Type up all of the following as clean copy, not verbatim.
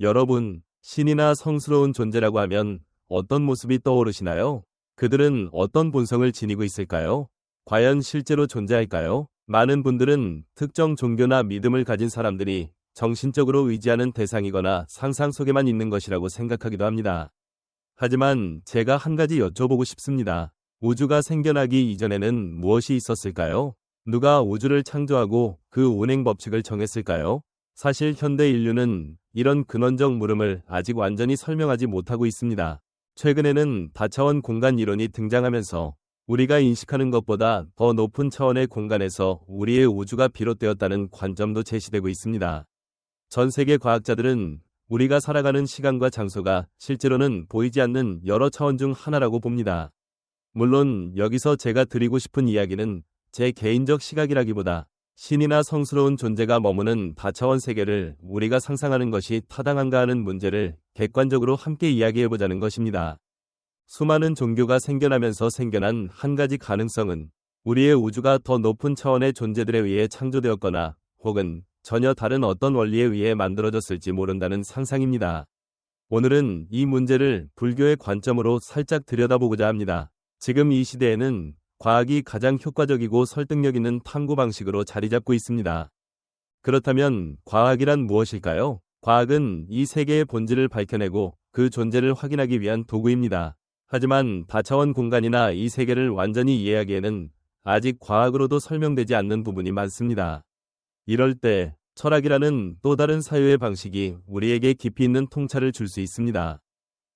여러분, 신이나 성스러운 존재라고 하면 어떤 모습이 떠오르시나요? 그들은 어떤 본성을 지니고 있을까요? 과연 실제로 존재할까요? 많은 분들은 특정 종교나 믿음을 가진 사람들이 정신적으로 의지하는 대상이거나 상상 속에만 있는 것이라고 생각하기도 합니다. 하지만 제가 한 가지 여쭤보고 싶습니다. 우주가 생겨나기 이전에는 무엇이 있었을까요? 누가 우주를 창조하고 그 운행 법칙을 정했을까요? 사실 현대 인류는 이런 근원적 물음을 아직 완전히 설명하지 못하고 있습니다. 최근에는 다차원 공간 이론이 등장하면서 우리가 인식하는 것보다 더 높은 차원의 공간에서 우리의 우주가 비롯되었다는 관점도 제시되고 있습니다. 전 세계 과학자들은 우리가 살아가는 시간과 장소가 실제로는 보이지 않는 여러 차원 중 하나라고 봅니다. 물론 여기서 제가 드리고 싶은 이야기는 제 개인적 시각이라기보다 신이나 성스러운 존재가 머무는 다차원 세계를 우리가 상상하는 것이 타당한가 하는 문제를 객관적으로 함께 이야기해보자는 것입니다. 수많은 종교가 생겨나면서 생겨난 한 가지 가능성은 우리의 우주가 더 높은 차원의 존재들에 의해 창조되었거나 혹은 전혀 다른 어떤 원리에 의해 만들어졌을지 모른다는 상상입니다. 오늘은 이 문제를 불교의 관점으로 살짝 들여다보고자 합니다. 지금 이 시대에는 과학이 가장 효과적이고 설득력 있는 탐구 방식으로 자리 잡고 있습니다. 그렇다면 과학이란 무엇일까요? 과학은 이 세계의 본질을 밝혀내고 그 존재를 확인하기 위한 도구입니다. 하지만 다차원 공간이나 이 세계를 완전히 이해하기에는 아직 과학으로도 설명되지 않는 부분이 많습니다. 이럴 때 철학이라는 또 다른 사유의 방식이 우리에게 깊이 있는 통찰을 줄 수 있습니다.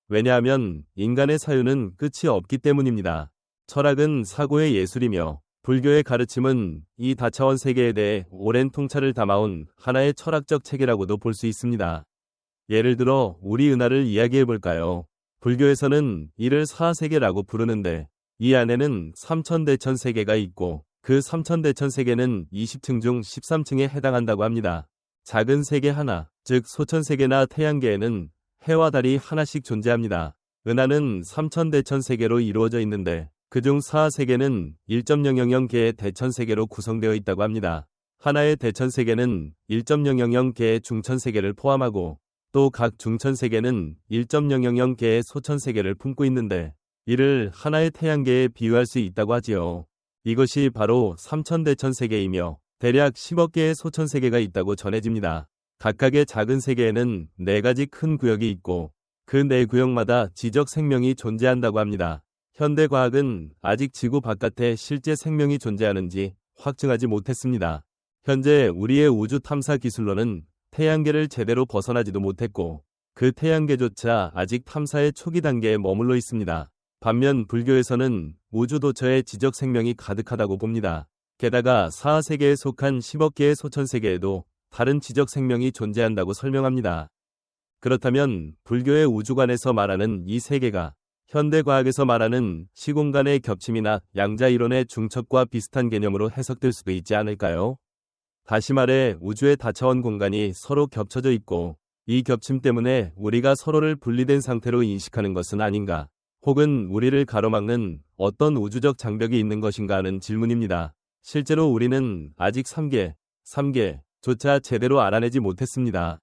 왜냐하면 인간의 사유는 끝이 없기 때문입니다. 철학은 사고의 예술이며 불교의 가르침은 이 다차원 세계에 대해 오랜 통찰을 담아온 하나의 철학적 체계라고도 볼 수 있습니다. 예를 들어 우리 은하를 이야기해 볼까요? 불교에서는 이를 사세계라고 부르는데 이 안에는 삼천대천 세계가 있고 그 삼천대천 세계는 20층 중 13층에 해당한다고 합니다. 작은 세계 하나, 즉 소천세계나 태양계에는 해와 달이 하나씩 존재합니다. 은하는 삼천대천 세계로 이루어져 있는데 그중 사세계는 1.000개의 대천세계로 구성되어 있다고 합니다. 하나의 대천세계는 1.000개의 중천세계를 포함하고 또 각 중천세계는 1.000개의 소천세계를 품고 있는데 이를 하나의 태양계에 비유할 수 있다고 하지요. 이것이 바로 삼천대천세계이며 대략 10억 개의 소천세계가 있다고 전해집니다. 각각의 작은 세계에는 4가지 큰 구역이 있고 그 4구역마다 지적 생명이 존재한다고 합니다. 현대과학은 아직 지구 바깥에 실제 생명이 존재하는지 확증하지 못했습니다. 현재 우리의 우주 탐사 기술로는 태양계를 제대로 벗어나지도 못했고 그 태양계조차 아직 탐사의 초기 단계에 머물러 있습니다. 반면 불교에서는 우주 도처에 지적 생명이 가득하다고 봅니다. 게다가 사세계에 속한 10억 개의 소천세계에도 다른 지적 생명이 존재한다고 설명합니다. 그렇다면 불교의 우주관에서 말하는 이 세계가 현대과학에서 말하는 시공간의 겹침이나 양자이론의 중첩과 비슷한 개념으로 해석될 수도 있지 않을까요? 다시 말해 우주의 다차원 공간이 서로 겹쳐져 있고 이 겹침 때문에 우리가 서로를 분리된 상태로 인식하는 것은 아닌가? 혹은 우리를 가로막는 어떤 우주적 장벽이 있는 것인가 하는 질문입니다. 실제로 우리는 아직 3개조차 제대로 알아내지 못했습니다.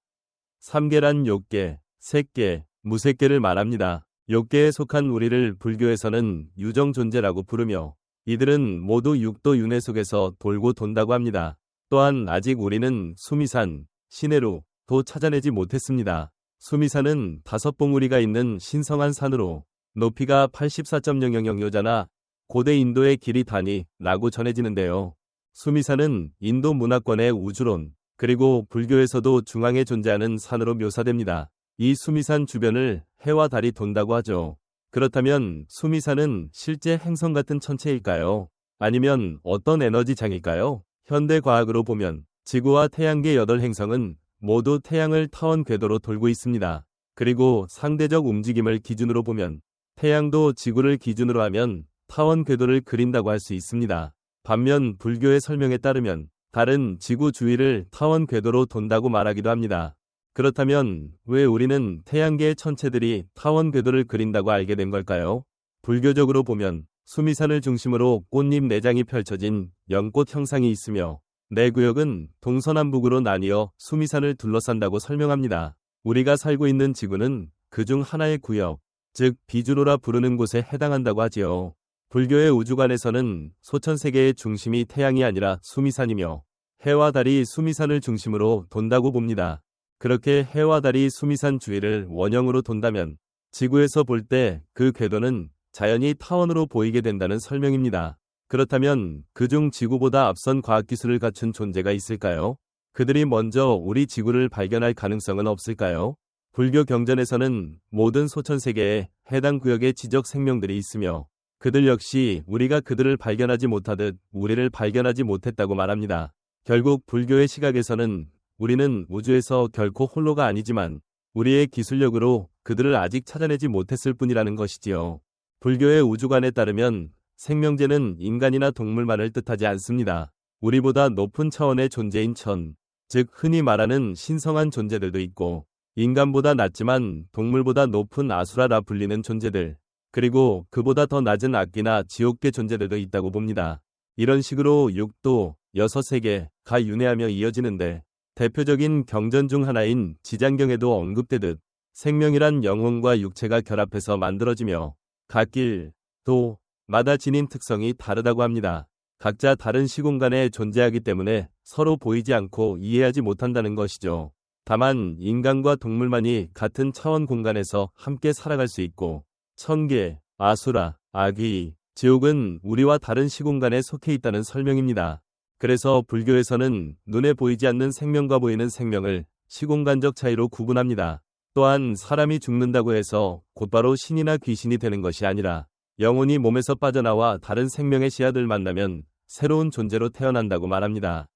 3개란 욕계, 색계, 무색계를 말합니다. 욕계에 속한 우리를 불교에서는 유정 존재라고 부르며 이들은 모두 육도 윤회 속에서 돌고 돈다고 합니다. 또한 아직 우리는 수미산, 시내루도 찾아내지 못했습니다. 수미산은 5봉우리가 있는 신성한 산으로 높이가 84.000요자나 고대 인도의 길이 단위라고 전해지는데요. 수미산은 인도 문화권의 우주론, 그리고 불교에서도 중앙에 존재하는 산으로 묘사됩니다. 이 수미산 주변을 해와 달이 돈다고 하죠. 그렇다면 수미산은 실제 행성 같은 천체일까요? 아니면 어떤 에너지장일까요? 현대 과학으로 보면 지구와 태양계 8행성은 모두 태양을 타원 궤도로 돌고 있습니다. 그리고 상대적 움직임을 기준으로 보면 태양도 지구를 기준으로 하면 타원 궤도를 그린다고 할 수 있습니다. 반면 불교의 설명에 따르면 달은 지구 주위를 타원 궤도로 돈다고 말하기도 합니다. 그렇다면 왜 우리는 태양계의 천체들이 타원 궤도를 그린다고 알게 된 걸까요? 불교적으로 보면 수미산을 중심으로 꽃잎 4장이 펼쳐진 연꽃 형상이 있으며 4구역은 동서남북으로 나뉘어 수미산을 둘러싼다고 설명합니다. 우리가 살고 있는 지구는 그중 하나의 구역, 즉 비주로라 부르는 곳에 해당한다고 하지요. 불교의 우주관에서는 소천세계의 중심이 태양이 아니라 수미산이며 해와 달이 수미산을 중심으로 돈다고 봅니다. 그렇게 해와 달이 수미산 주위를 원형으로 돈다면 지구에서 볼 때 그 궤도는 자연히 타원으로 보이게 된다는 설명입니다. 그렇다면 그중 지구보다 앞선 과학기술을 갖춘 존재가 있을까요? 그들이 먼저 우리 지구를 발견할 가능성은 없을까요? 불교 경전에서는 모든 소천세계에 해당 구역의 지적 생명들이 있으며 그들 역시 우리가 그들을 발견하지 못하듯 우리를 발견하지 못했다고 말합니다. 결국 불교의 시각에서는 우리는 우주에서 결코 홀로가 아니지만 우리의 기술력으로 그들을 아직 찾아내지 못했을 뿐이라는 것이지요. 불교의 우주관에 따르면 생명체는 인간이나 동물만을 뜻하지 않습니다. 우리보다 높은 차원의 존재인 천, 즉 흔히 말하는 신성한 존재들도 있고 인간보다 낮지만 동물보다 높은 아수라라 불리는 존재들, 그리고 그보다 더 낮은 악기나 지옥계 존재들도 있다고 봅니다. 이런 식으로 6도, 6세계가 윤회하며 이어지는데 대표적인 경전 중 하나인 지장경에도 언급되듯 생명이란 영혼과 육체가 결합해서 만들어지며 각 길, 도마다 지닌 특성이 다르다고 합니다. 각자 다른 시공간에 존재하기 때문에 서로 보이지 않고 이해하지 못한다는 것이죠. 다만 인간과 동물만이 같은 차원 공간에서 함께 살아갈 수 있고 천계, 아수라, 악귀, 지옥은 우리와 다른 시공간에 속해 있다는 설명입니다. 그래서 불교에서는 눈에 보이지 않는 생명과 보이는 생명을 시공간적 차이로 구분합니다. 또한 사람이 죽는다고 해서 곧바로 신이나 귀신이 되는 것이 아니라 영혼이 몸에서 빠져나와 다른 생명의 씨앗을 만나면 새로운 존재로 태어난다고 말합니다.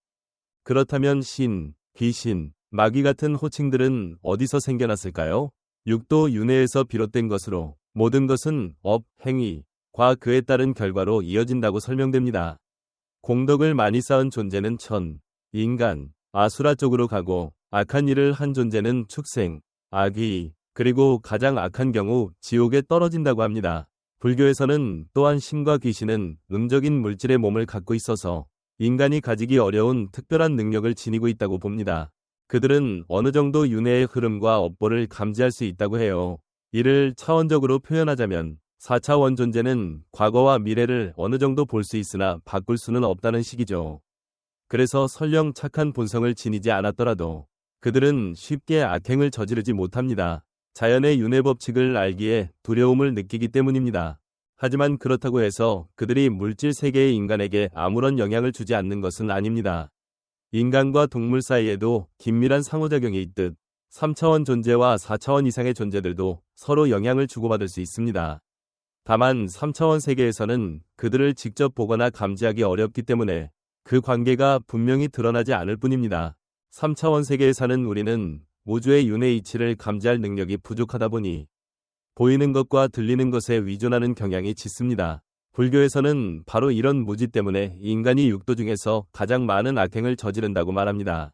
그렇다면 신, 귀신, 마귀 같은 호칭들은 어디서 생겨났을까요? 6도 윤회에서 비롯된 것으로 모든 것은 업, 행위, 과 그에 따른 결과로 이어진다고 설명됩니다. 공덕을 많이 쌓은 존재는 천, 인간, 아수라 쪽으로 가고 악한 일을 한 존재는 축생, 악귀, 그리고 가장 악한 경우 지옥에 떨어진다고 합니다. 불교에서는 또한 신과 귀신은 음적인 물질의 몸을 갖고 있어서 인간이 가지기 어려운 특별한 능력을 지니고 있다고 봅니다. 그들은 어느 정도 윤회의 흐름과 업보를 감지할 수 있다고 해요. 이를 차원적으로 표현하자면 4차원 존재는 과거와 미래를 어느 정도 볼 수 있으나 바꿀 수는 없다는 식이죠. 그래서 설령 착한 본성을 지니지 않았더라도 그들은 쉽게 악행을 저지르지 못합니다. 자연의 윤회 법칙을 알기에 두려움을 느끼기 때문입니다. 하지만 그렇다고 해서 그들이 물질 세계의 인간에게 아무런 영향을 주지 않는 것은 아닙니다. 인간과 동물 사이에도 긴밀한 상호작용이 있듯 3차원 존재와 4차원 이상의 존재들도 서로 영향을 주고받을 수 있습니다. 다만 3차원 세계에서는 그들을 직접 보거나 감지하기 어렵기 때문에 그 관계가 분명히 드러나지 않을 뿐입니다. 3차원 세계에 사는 우리는 우주의 윤회 이치를 감지할 능력이 부족하다 보니 보이는 것과 들리는 것에 위존하는 경향이 짙습니다. 불교에서는 바로 이런 무지 때문에 인간이 6도 중에서 가장 많은 악행을 저지른다고 말합니다.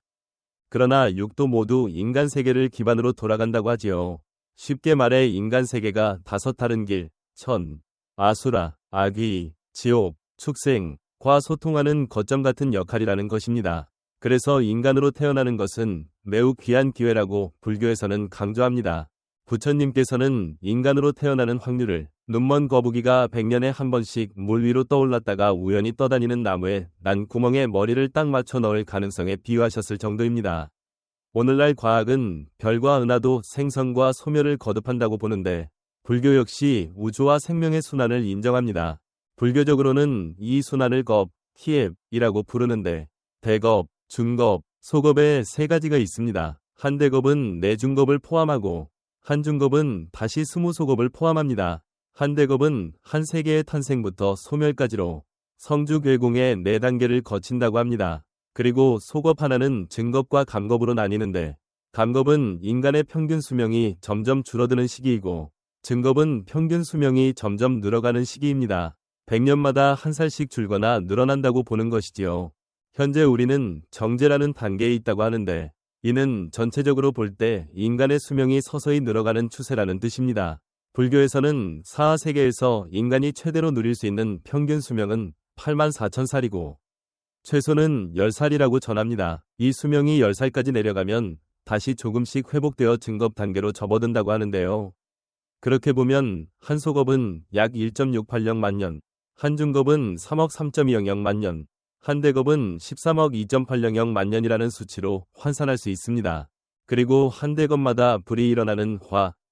그러나 6도 모두 인간 세계를 기반으로 돌아간다고 하지요. 쉽게 말해 인간 세계가 5 다른 길, 천, 아수라, 악귀, 지옥, 축생과 소통하는 거점 같은 역할이라는 것입니다. 그래서 인간으로 태어나는 것은 매우 귀한 기회라고 불교에서는 강조합니다. 부처님께서는 인간으로 태어나는 확률을 눈먼 거북이가 100년에 한 번씩 물 위로 떠올랐다가 우연히 떠다니는 나무에 난 구멍에 머리를 딱 맞춰 넣을 가능성에 비유하셨을 정도입니다. 오늘날 과학은 별과 은하도 생성과 소멸을 거듭한다고 보는데 불교 역시 우주와 생명의 순환을 인정합니다. 불교적으로는 이 순환을 겁, 티앱이라고 부르는데 대겁, 중겁, 소겁의 3가지가 있습니다. 한 대겁은 내중겁을 포함하고 한 중겁은 다시 20소겁을 포함합니다. 한 대겁은 한 세계의 탄생부터 소멸까지로 성주괴공의 4단계를 거친다고 합니다. 그리고 소겁 하나는 증겁과 감겁으로 나뉘는데 감겁은 인간의 평균 수명이 점점 줄어드는 시기이고 증겁은 평균 수명이 점점 늘어가는 시기입니다. 100년마다 한 살씩 줄거나 늘어난다고 보는 것이지요. 현재 우리는 정제라는 단계에 있다고 하는데 이는 전체적으로 볼 때 인간의 수명이 서서히 늘어가는 추세라는 뜻입니다. 불교에서는 사하세계에서 인간이 최대로 누릴 수 있는 평균 수명은 84,000살이고 최소는 10살이라고 전합니다. 이 수명이 10살까지 내려가면 다시 조금씩 회복되어 증겁 단계로 접어든다고 하는데요. 그렇게 보면 한 소겁은 약 1.680만 년, 한 중겁은 3억 3.200만 년, 한 대겁은 13억 2.800만 년이라는 수치로 환산할 수 있습니다. 그리고 한 대겁마다 불이 일어나는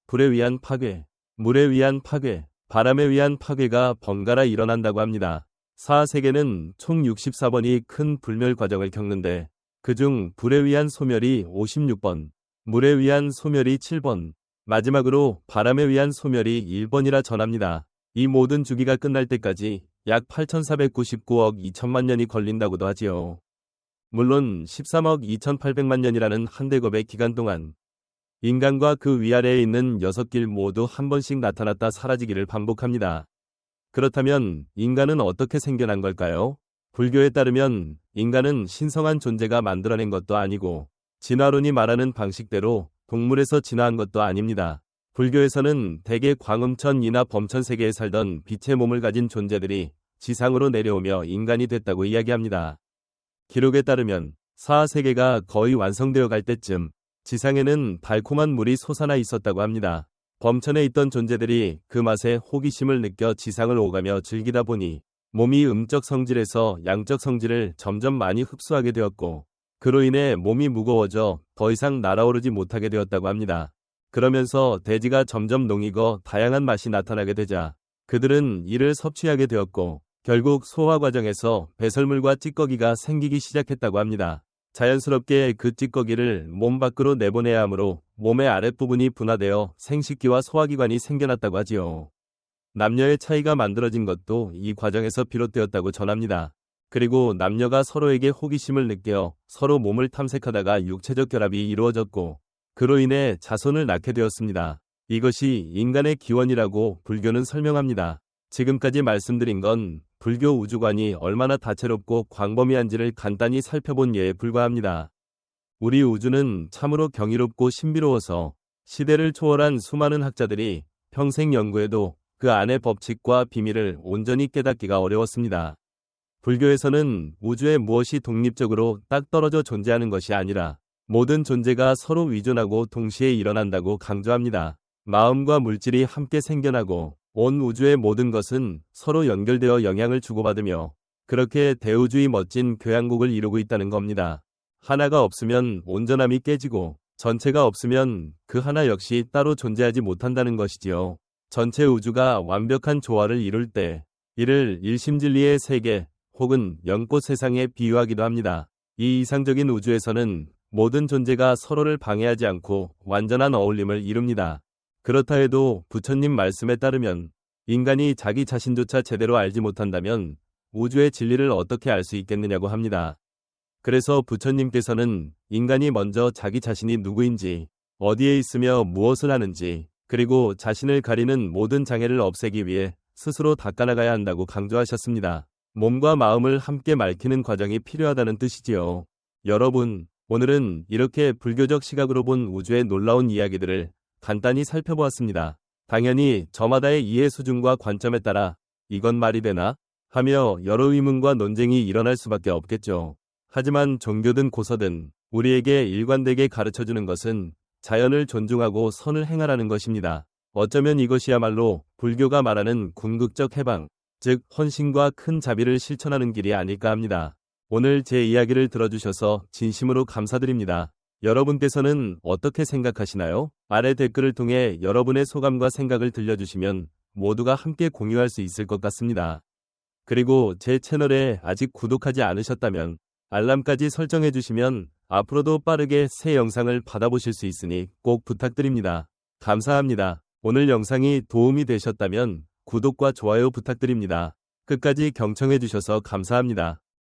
불에 의한 파괴, 물에 의한 파괴, 바람에 의한 파괴가 번갈아 일어난다고 합니다. 사하세계는 총 64번이 큰 불멸 과정을 겪는데 그중 불에 의한 소멸이 56번, 물에 의한 소멸이 7번, 마지막으로 바람에 의한 소멸이 1번이라 전합니다. 이 모든 주기가 끝날 때까지 약 8,499억 2천만 년이 걸린다고도 하지요. 물론 13억 2,800만 년이라는 한 대겁의 기간 동안 인간과 그 위아래에 있는 6길 모두 한 번씩 나타났다 사라지기를 반복합니다. 그렇다면 인간은 어떻게 생겨난 걸까요? 불교에 따르면 인간은 신성한 존재가 만들어낸 것도 아니고 진화론이 말하는 방식대로 동물에서 진화한 것도 아닙니다. 불교에서는 대개 광음천이나 범천세계에 살던 빛의 몸을 가진 존재들이 지상으로 내려오며 인간이 됐다고 이야기합니다. 기록에 따르면 사하세계가 거의 완성되어 갈 때쯤 지상에는 달콤한 물이 솟아나 있었다고 합니다. 범천에 있던 존재들이 그 맛에 호기심을 느껴 지상을 오가며 즐기다 보니 몸이 음적 성질에서 양적 성질을 점점 많이 흡수하게 되었고 그로 인해 몸이 무거워져 더 이상 날아오르지 못하게 되었다고 합니다. 그러면서 대지가 점점 농익어 다양한 맛이 나타나게 되자 그들은 이를 섭취하게 되었고 결국 소화 과정에서 배설물과 찌꺼기가 생기기 시작했다고 합니다. 자연스럽게 그 찌꺼기를 몸 밖으로 내보내야 하므로 몸의 아랫부분이 분화되어 생식기와 소화기관이 생겨났다고 하지요. 남녀의 차이가 만들어진 것도 이 과정에서 비롯되었다고 전합니다. 그리고 남녀가 서로에게 호기심을 느껴 서로 몸을 탐색하다가 육체적 결합이 이루어졌고 그로 인해 자손을 낳게 되었습니다. 이것이 인간의 기원이라고 불교는 설명합니다. 지금까지 말씀드린 건 불교 우주관이 얼마나 다채롭고 광범위한지를 간단히 살펴본 예에 불과합니다. 우리 우주는 참으로 경이롭고 신비로워서 시대를 초월한 수많은 학자들이 평생 연구해도 그 안의 법칙과 비밀을 온전히 깨닫기가 어려웠습니다. 불교에서는 우주의 무엇이 독립적으로 딱 떨어져 존재하는 것이 아니라 모든 존재가 서로 위존하고 동시에 일어난다고 강조합니다. 마음과 물질이 함께 생겨나고 온 우주의 모든 것은 서로 연결되어 영향을 주고받으며 그렇게 대우주의 멋진 교향곡을 이루고 있다는 겁니다. 하나가 없으면 온전함이 깨지고 전체가 없으면 그 하나 역시 따로 존재하지 못한다는 것이지요. 전체 우주가 완벽한 조화를 이룰 때 이를 일심진리의 세계 혹은 연꽃 세상에 비유하기도 합니다. 이 이상적인 우주에서는 모든 존재가 서로를 방해하지 않고 완전한 어울림을 이룹니다. 그렇다 해도 부처님 말씀에 따르면 인간이 자기 자신조차 제대로 알지 못한다면 우주의 진리를 어떻게 알 수 있겠느냐고 합니다. 그래서 부처님께서는 인간이 먼저 자기 자신이 누구인지, 어디에 있으며 무엇을 하는지, 그리고 자신을 가리는 모든 장애를 없애기 위해 스스로 닦아나가야 한다고 강조하셨습니다. 몸과 마음을 함께 맑히는 과정이 필요하다는 뜻이지요. 여러분, 오늘은 이렇게 불교적 시각으로 본 우주의 놀라운 이야기들을 간단히 살펴보았습니다. 당연히 저마다의 이해 수준과 관점에 따라 이건 말이 되나? 하며 여러 의문과 논쟁이 일어날 수밖에 없겠죠. 하지만 종교든 고서든 우리에게 일관되게 가르쳐주는 것은 자연을 존중하고 선을 행하라는 것입니다. 어쩌면 이것이야말로 불교가 말하는 궁극적 해방, 즉 헌신과 큰 자비를 실천하는 길이 아닐까 합니다. 오늘 제 이야기를 들어주셔서 진심으로 감사드립니다. 여러분께서는 어떻게 생각하시나요? 아래 댓글을 통해 여러분의 소감과 생각을 들려주시면 모두가 함께 공유할 수 있을 것 같습니다. 그리고 제 채널에 아직 구독하지 않으셨다면 알람까지 설정해 주시면 앞으로도 빠르게 새 영상을 받아보실 수 있으니 꼭 부탁드립니다. 감사합니다. 오늘 영상이 도움이 되셨다면 구독과 좋아요 부탁드립니다. 끝까지 경청해 주셔서 감사합니다.